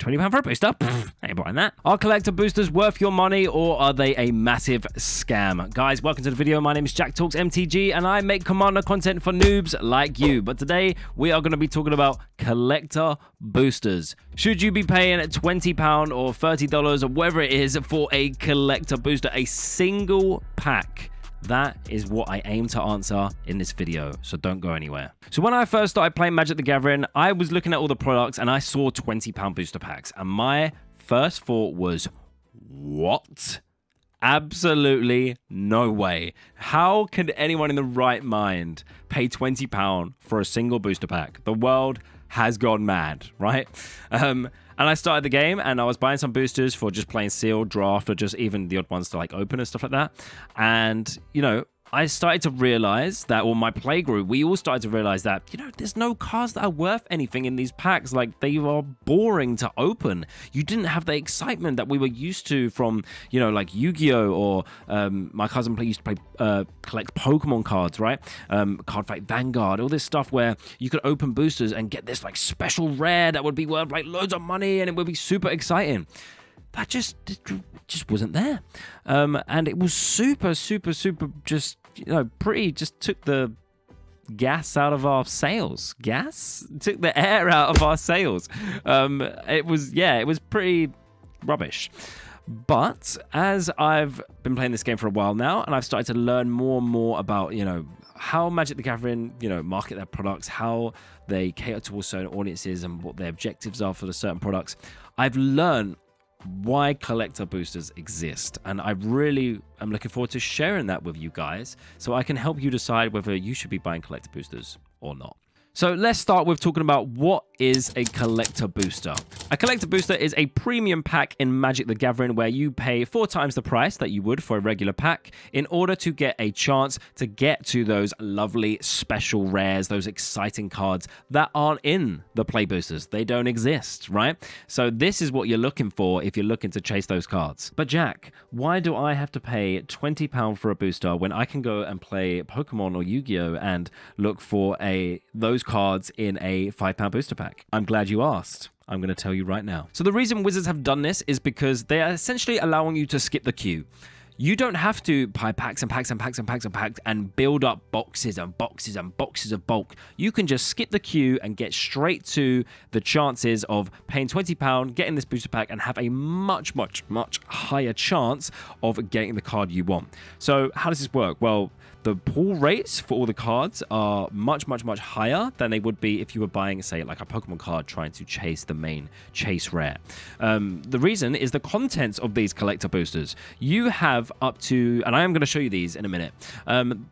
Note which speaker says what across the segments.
Speaker 1: £20 for a booster? Pfft, ain't buying that. Are collector boosters worth your money, or are they a massive scam? Guys, welcome to the video. My name is Jack Talks MTG, and I make Commander content for noobs like you. But today, we are going to be talking about collector boosters. Should you be paying £20 or $30 or whatever it is for a collector booster, a single pack? That is what I aim to answer in this video, so don't go anywhere. So when I first started playing Magic the Gathering, I was looking at all the products and I saw £20 booster packs. And my first thought was, what? Absolutely no way. How can anyone in the right mind pay £20 for a single booster pack? The world has gone mad, right? And I started the game and I was buying some boosters for just playing sealed, draft, or just even the odd ones to like open and stuff like that. And, you know, I started to realize that, or my play group, we all started to realize that, you know, there's no cards that are worth anything in these packs. Like, they are boring to open. You didn't have the excitement that we were used to from, you know, like Yu-Gi-Oh! Or my cousin used to play, collect Pokemon cards, right? Card Fight Vanguard, all this stuff where you could open boosters and get this like special rare that would be worth like loads of money and it would be super exciting. That just wasn't there. And it was super just, you know, just took the gas out of our sails. Gas? Took the air out of our sails. It was pretty rubbish. But as I've been playing this game for a while now, and I've started to learn more and more about, you know, how Magic the Gathering, you know, market their products, how they cater towards certain audiences and what their objectives are for the certain products, I've learned why collector boosters exist, and I really am looking forward to sharing that with you guys so I can help you decide whether you should be buying collector boosters or not. So let's start with talking about what is a collector booster. A collector booster is a premium pack in Magic the Gathering where you pay 4 times the price that you would for a regular pack in order to get a chance to get to those lovely special rares, those exciting cards that aren't in the play boosters. They don't exist, right? So this is what you're looking for if you're looking to chase those cards. But Jack, why do I have to pay £20 for a booster when I can go and play Pokemon or Yu-Gi-Oh! And look for those cards in a £5 booster pack? I'm glad you asked. I'm going to tell you right now. So the reason Wizards have done this is because they are essentially allowing you to skip the queue. You don't have to buy packs and packs and packs and packs and packs and build up boxes and boxes and boxes of bulk. You can just skip the queue and get straight to the chances of paying £20, getting this booster pack, and have a much higher chance of getting the card you want. So how does this work? Well, the pull rates for all the cards are much higher than they would be if you were buying, say, like a Pokemon card trying to chase the main chase rare. The reason is the contents of these collector boosters. You have up to, and I am going to show you these in a minute,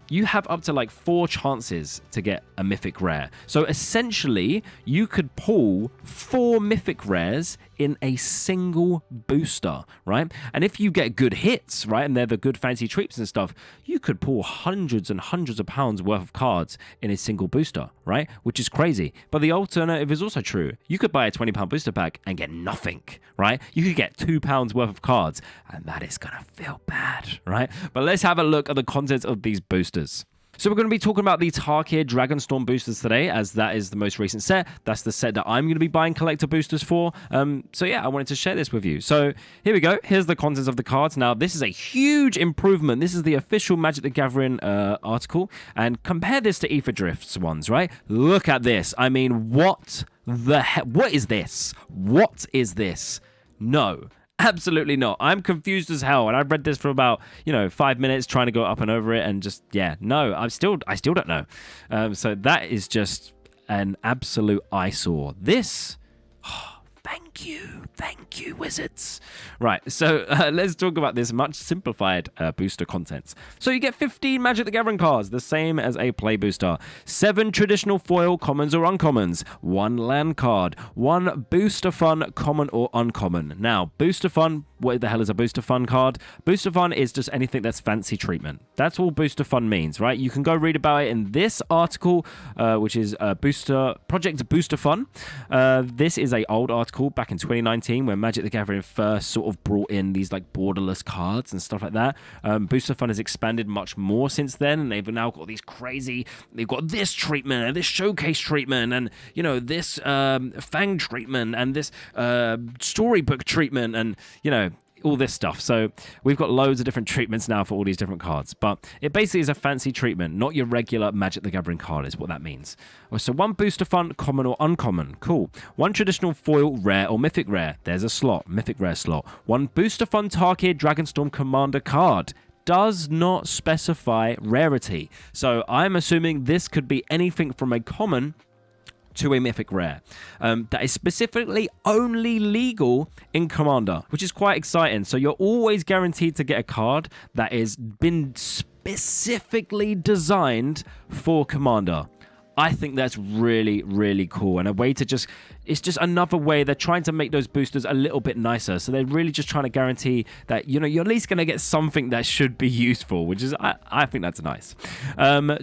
Speaker 1: you have up to like 4 chances to get a mythic rare. So essentially, you could pull 4 mythic rares in a single booster, right? And if you get good hits, right, and they're the good fancy treats and stuff, you could pull hundreds and hundreds of pounds worth of cards in a single booster, right? Which is crazy. But the alternative is also true. You could buy a £20 booster pack and get nothing, right? You could get £2 worth of cards, and that is gonna feel bad, right? But let's have a look at the contents of these boosters. So we're going to be talking about the Tarkir Dragonstorm boosters today, as that is the most recent set. That's the set that I'm going to be buying collector boosters for. So yeah, I wanted to share this with you. So here we go. Here's the contents of the cards. Now, this is a huge improvement. This is the official Magic the Gathering article. And compare this to Ether Drift's ones, right? Look at this. I mean, what the heck? What is this? What is this? No. Absolutely not. I'm confused as hell, and I've read this for about, 5 minutes trying to go up and over it, and just, no, I still don't know. So that is just an absolute eyesore. This, thank you, Wizards. Right, so let's talk about this much simplified booster contents. So you get 15 Magic the Gathering cards, the same as a play booster. 7 traditional foil commons or uncommons. 1 land card. 1 booster fun common or uncommon. Now, booster fun, what the hell is a booster fun card? Booster fun is just anything that's fancy treatment. That's all booster fun means, right? You can go read about it in this article, which is Project Booster Fun. This is an old article back back in 2019 when Magic the Gathering first sort of brought in these like borderless cards and stuff like that. Booster Fun has expanded much more since then, and they've now got these crazy, they've got this treatment and this showcase treatment and, you know, this Fang treatment and this storybook treatment and, you know, all this stuff. So we've got loads of different treatments now for all these different cards, but it basically is a fancy treatment, not your regular Magic the Gathering card is what that means. So one Booster Fun, common or uncommon, cool. One traditional foil, rare or mythic rare, there's a slot, mythic rare slot. One Booster Fun Tarkir Dragonstorm Commander card, does not specify rarity. So I'm assuming this could be anything from a common to a mythic rare. That is specifically only legal in Commander, which is quite exciting. So you're always guaranteed to get a card that has been specifically designed for Commander. I think that's really, really cool. And a way to just, it's just another way they're trying to make those boosters a little bit nicer. So they're really just trying to guarantee that, you know, you're at least going to get something that should be useful, which is, I think that's nice.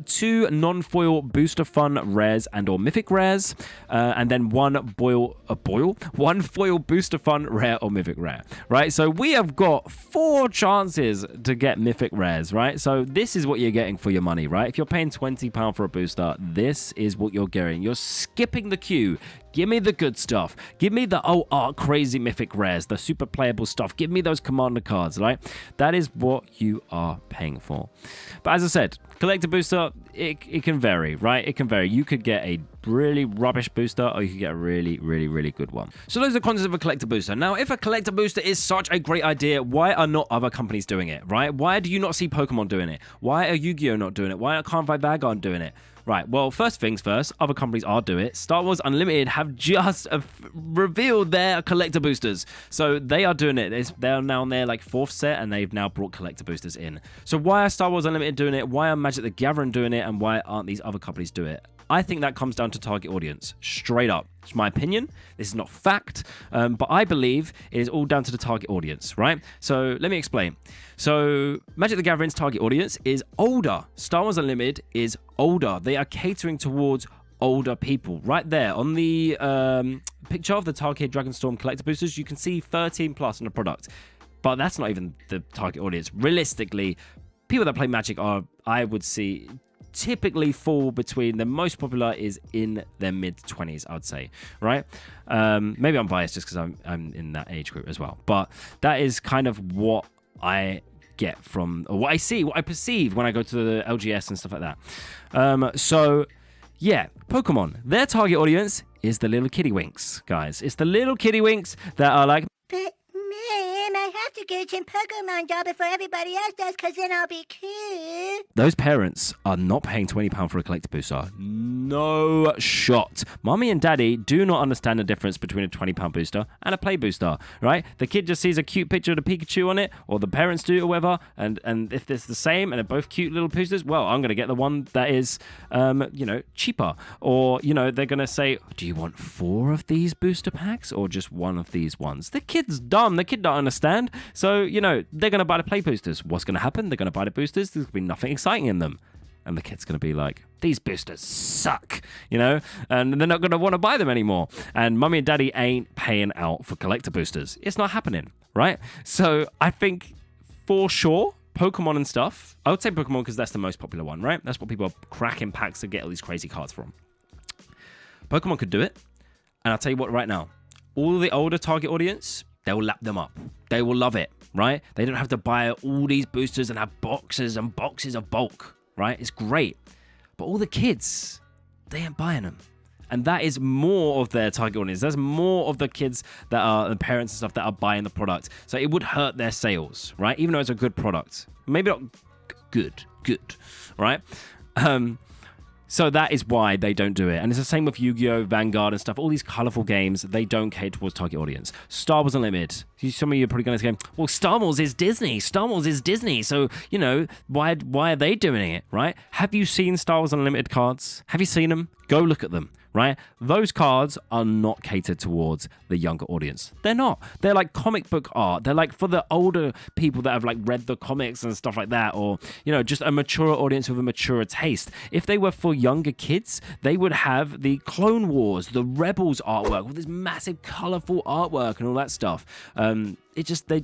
Speaker 1: 2 non-foil Booster Fun rares and or mythic rares. And then one foil Booster Fun rare or mythic rare, right? So we have got 4 chances to get mythic rares, right? So this is what you're getting for your money, right? If you're paying £20 for a booster, this is what you're getting. You're skipping the queue. Give me the good stuff. Give me the crazy mythic rares, the super playable stuff. Give me those Commander cards, right? That is what you are paying for. But as I said, collector booster, it can vary, right? It can vary. You could get a really rubbish booster or you could get a really, really, really good one. So those are the concepts of a collector booster. Now, if a collector booster is such a great idea, why are not other companies doing it, right? Why do you not see Pokemon doing it? Why are Yu-Gi-Oh not doing it? Why can't Vanguard doing it? Right, well, first things first, other companies are doing it. Star Wars Unlimited have just revealed their collector boosters. So they are doing it. They're now on their like 4th set and they've now brought collector boosters in. So why are Star Wars Unlimited doing it? Why are Magic the Gathering doing it? And why aren't these other companies doing it? I think that comes down to target audience, straight up. It's my opinion. This is not fact, but I believe it is all down to the target audience, right? So let me explain. So Magic the Gathering's target audience is older. Star Wars Unlimited is older. They are catering towards older people. Right there on the picture of the Tarkir Dragonstorm collector boosters, you can see 13 plus on the product. But that's not even the target audience. Realistically, people that play Magic are, I would see, typically fall between, the most popular is in their mid-20s, I would say, right? Maybe I'm biased just because I'm in that age group as well. But that is kind of what I get from, or what I see, what I perceive when I go to the LGS and stuff like that. So, yeah, Pokemon, their target audience is the little kiddywinks, guys. It's the little kiddywinks that are like,
Speaker 2: but man, I have to get some Pokemon doll before everybody else does, because then I'll be cute.
Speaker 1: Those parents are not paying £20 for a collector booster. No shot. Mommy and daddy do not understand the difference between a £20 booster and a play booster, right? The kid just sees a cute picture of the Pikachu on it, or the parents do, or whatever, and if it's the same and they're both cute little boosters, well, I'm going to get the one that is, you know, cheaper. Or, you know, they're going to say, do you want 4 of these booster packs or just 1 of these ones? The kid's dumb. The kid don't understand. So, you know, they're going to buy the play boosters. What's going to happen? They're going to buy the boosters. There's going to be nothing exciting in them. And the kid's going to be like, these boosters suck, you know? And they're not going to want to buy them anymore. And mommy and daddy ain't paying out for collector boosters. It's not happening, right? So I think for sure, Pokemon and stuff, I would say Pokemon because that's the most popular one, right? That's what people are cracking packs to get all these crazy cards from. Pokemon could do it. And I'll tell you what right now, all the older target audience, they'll lap them up. They will love it, right? They don't have to buy all these boosters and have boxes and boxes of bulk. Right? It's great. But all the kids, they ain't buying them. And that is more of their target audience. There's more of the kids that are, the parents and stuff that are buying the product. So it would hurt their sales, right? Even though it's a good product. Maybe not good, right? So that is why they don't do it. And it's the same with Yu-Gi-Oh!, Vanguard and stuff. All these colorful games, they don't cater towards target audience. Star Wars Unlimited, Some of you are probably going to go, well, Star Wars is Disney. Star Wars is Disney. So, you know, why are they doing it, right? Have you seen Star Wars Unlimited cards? Have you seen them? Go look at them, right? Those cards are not catered towards the younger audience. They're not. They're like comic book art. They're like for the older people that have like read the comics and stuff like that, or, you know, just a mature audience with a mature taste. If they were for younger kids, they would have the Clone Wars, the Rebels artwork with this massive colorful artwork and all that stuff. They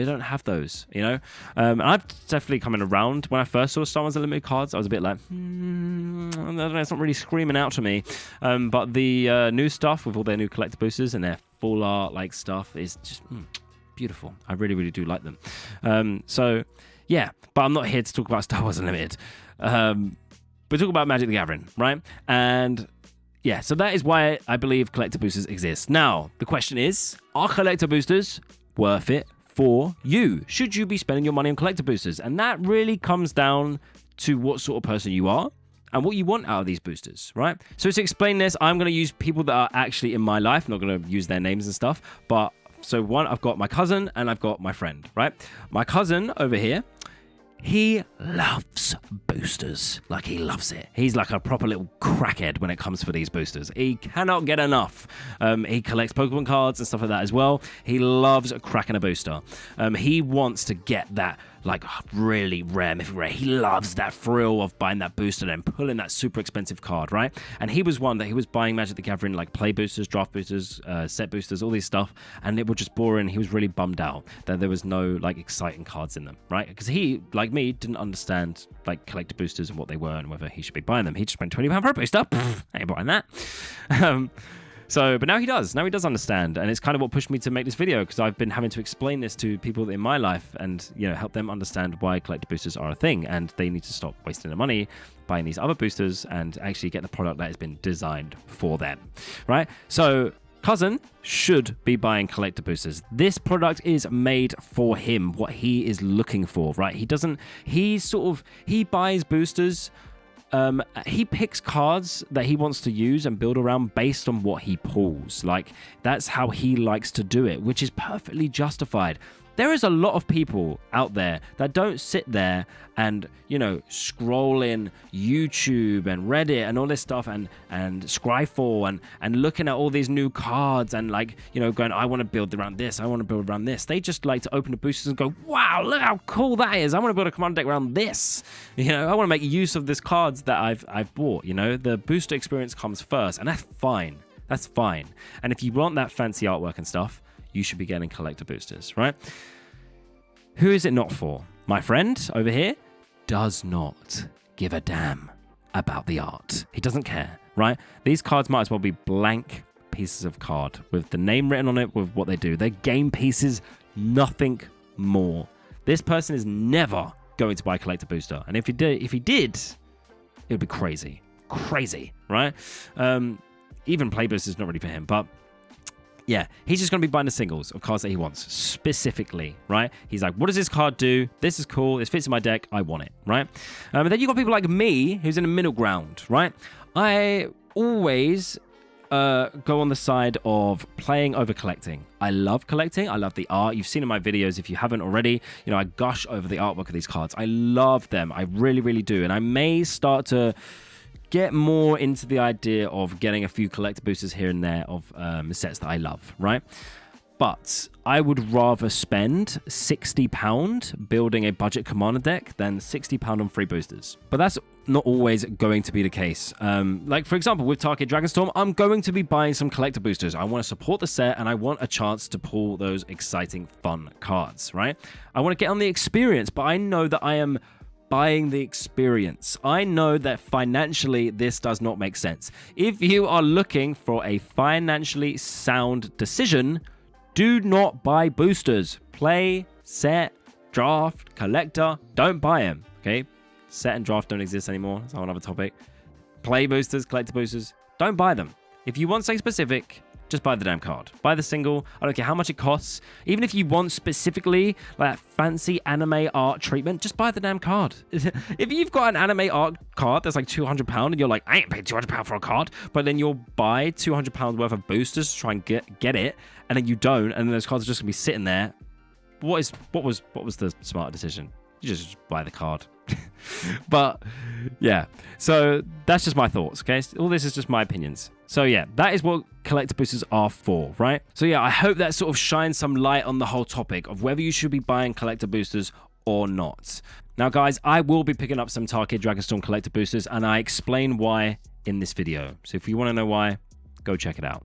Speaker 1: don't have those, you know. And I've definitely coming around. When I first saw Star Wars Unlimited cards, I was a bit like, I don't know, it's not really screaming out to me. But the new stuff with all their new collector boosters and their full art like stuff is just beautiful. I really, really do like them. So yeah, but I'm not here to talk about Star Wars Unlimited. We're talking about Magic the Gathering, right? And yeah, so that is why I believe collector boosters exist. Now, the question is, are collector boosters worth it for you? Should you be spending your money on collector boosters? And that really comes down to what sort of person you are and what you want out of these boosters, right? So to explain this, I'm going to use people that are actually in my life. I'm not going to use their names and stuff. But so one, I've got my cousin and I've got my friend, right? My cousin over here, he loves boosters. Like, he loves it. He's like a proper little crackhead when it comes for these boosters. He cannot get enough. He collects Pokemon cards and stuff like that as well. He loves cracking a booster. He wants to get that like really rare, mythic rare. He loves that thrill of buying that booster and pulling that super expensive card, right? And he was one that he was buying Magic the Gathering, like play boosters, draft boosters, set boosters, all these stuff, and it was just boring. He was really bummed out that there was no like exciting cards in them, right? Because he, like me, didn't understand like collector boosters and what they were and whether he should be buying them. He just spent £20 for a booster. Ain't buying that. But now he does. Now he does understand, and it's kind of what pushed me to make this video, because I've been having to explain this to people in my life and, you know, help them understand why collector boosters are a thing, and they need to stop wasting their money buying these other boosters and actually get the product that has been designed for them, right? So cousin should be buying collector boosters. This product is made for him, what he is looking for, right? He buys boosters. He picks cards that he wants to use and build around based on what he pulls. Like, that's how he likes to do it, which is perfectly justified. There is a lot of people out there that don't sit there and, you know, scroll in YouTube and Reddit and all this stuff and Scryfall and looking at all these new cards and, like, you know, going, I want to build around this, I want to build around this. They just like to open the boosters and go, wow, look how cool that is. I want to build a commander deck around this. You know, I want to make use of this cards that I've bought. You know, the booster experience comes first, and that's fine. That's fine. And if you want that fancy artwork and stuff, you should be getting collector boosters, right? Who is it not for? My friend over here does not give a damn about the art. He doesn't care, right? These cards might as well be blank pieces of card with the name written on it, with what they do. They're game pieces, nothing more. This person is never going to buy a collector booster. And if he did, it would be crazy, right? Even play boosters is not really for him, but yeah, he's just going to be buying the singles of cards that he wants, specifically, right? He's like, what does this card do? This is cool. This fits in my deck. I want it, right? And then you've got people like me, who's in the middle ground, right? I always go on the side of playing over collecting. I love collecting. I love the art. You've seen in my videos, if you haven't already, you know, I gush over the artwork of these cards. I love them. I really, really do. And I may start to get more into the idea of getting a few collector boosters here and there of sets that I love, right? But I would rather spend £60 building a budget commander deck than £60 on free boosters. But that's not always going to be the case. Like, for example, with Target Dragonstorm, I'm going to be buying some collector boosters. I want to support the set, and I want a chance to pull those exciting, fun cards, right? I want to get on the experience, but I know that I am buying the experience. I know that financially this does not make sense. If you are looking for a financially sound decision, do not buy boosters. Play, set, draft, collector. Don't buy them, okay? Set and draft don't exist anymore. That's another topic. Play boosters, collector boosters. Don't buy them. If you want something specific, just buy the damn card. Buy the single. I don't care how much it costs. Even if you want specifically like that fancy anime art treatment, just buy the damn card. If you've got an anime art card that's like £200 and you're like, I ain't paying £200 for a card, but then you'll buy £200 worth of boosters to try and get it, and then you don't, and then those cards are just gonna be sitting there. What was the smart decision? You just buy the card. But yeah, so that's just my thoughts. Okay, all this is just my opinions. So yeah, that is what collector boosters are for, right? So yeah, I hope that sort of shines some light on the whole topic of whether you should be buying collector boosters or not. Now guys, I will be picking up some Tarkid Dragonstorm collector boosters, and I explain why in this video. So if you want to know why, go check it out.